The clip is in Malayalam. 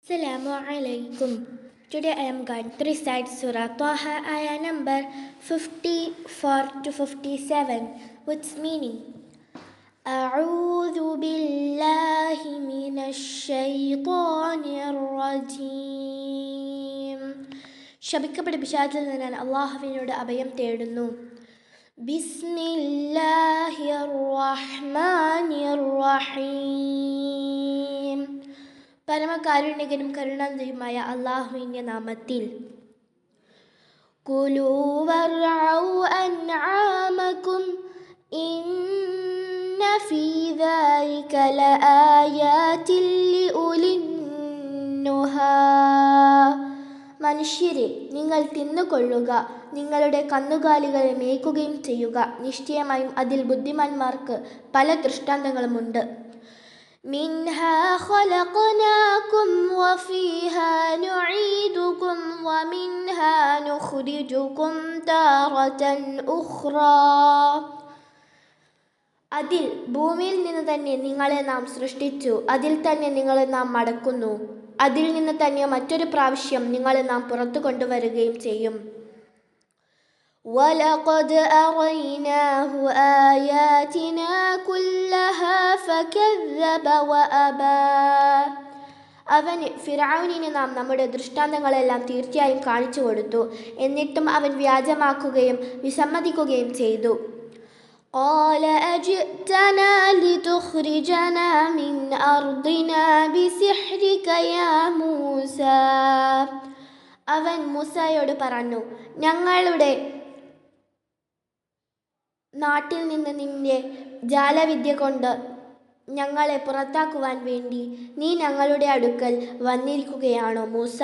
Assalamu alaikum. Today I am going to recite Surah Taha ayah number 54 to 57, which meaning أعوذ بالله من الشيطان الرجيم. ശപിക്കപ്പെട്ട പിശാചിൽ നിന്ന് ഞാൻ അള്ളാഹുവിനോട് അഭയം തേടുന്നു. ബിസ്മില്ലാഹിർ റഹ്മാനിർ റഹീം. പരമകാരുണികനും കരുണാനിധിയുമായ അള്ളാഹുവിൻ്റെ നാമത്തിൽ. കുലൂ വർഔ അൻആമകും ഇന്ന ഫീ ദാലിക ലആയാതിൻ ലിഉലിന്നുഹാ. മനുഷ്യരെ, നിങ്ങൾ തിന്നുകൊള്ളുക, നിങ്ങളുടെ കന്നുകാലികളെ മേയ്ക്കുകയും ചെയ്യുക. നിശ്ചയമായും അതിൽ ബുദ്ധിമാന്മാർക്ക് പല ദൃഷ്ടാന്തങ്ങളുമുണ്ട്. മിൻഹാ ഖലഖനാകും വഫീഹാ നുഈദുകും വമിൻഹാ നുഖ്രിജുകും താറതൻ ഉഖ്റാ. അതിൽ ഭൂമിയിൽ നിന്ന് തന്നെ നിങ്ങളെ നാം സൃഷ്ടിച്ചു, അതിൽ തന്നെ നിങ്ങളെ നാം മടക്കുന്നു, അതിൽ നിന്ന് തന്നെ മറ്റൊരു പ്രാവശ്യം നിങ്ങളെ നാം പുറത്തു കൊണ്ടുവരികയും ചെയ്യും. وَلَقَدْ أَرَيْنَاهُ آيَاتِنَا كُلَّهَا فَكَذَّبَ وَأَبَى. അവന് ഫിർഔനിന് നാം നമ്മുടെ ദൃഷ്ടാന്തങ്ങളെല്ലാം തീർച്ചയായും കാണിച്ചു കൊടുത്തു, എന്നിട്ടും അവൻ വ്യാജമാക്കുകയും വിസമ്മതിക്കുകയും ചെയ്തു. قَالَ أَجِئْتَنَا لِتُخْرِجَنَا مِنْ أَرْضِنَا بِسِحْرِكَ يَا مُوسَى. അവൻ മൂസയോട് പറഞ്ഞു, ഞങ്ങളുടെ നാട്ടിൽ നിന്ന് നിന്റെ ജാലവിദ്യ കൊണ്ട് ഞങ്ങളെ പുറത്താക്കുവാൻ വേണ്ടി നീ ഞങ്ങളുടെ അടുക്കൽ വന്നിരിക്കുകയാണോ മൂസ?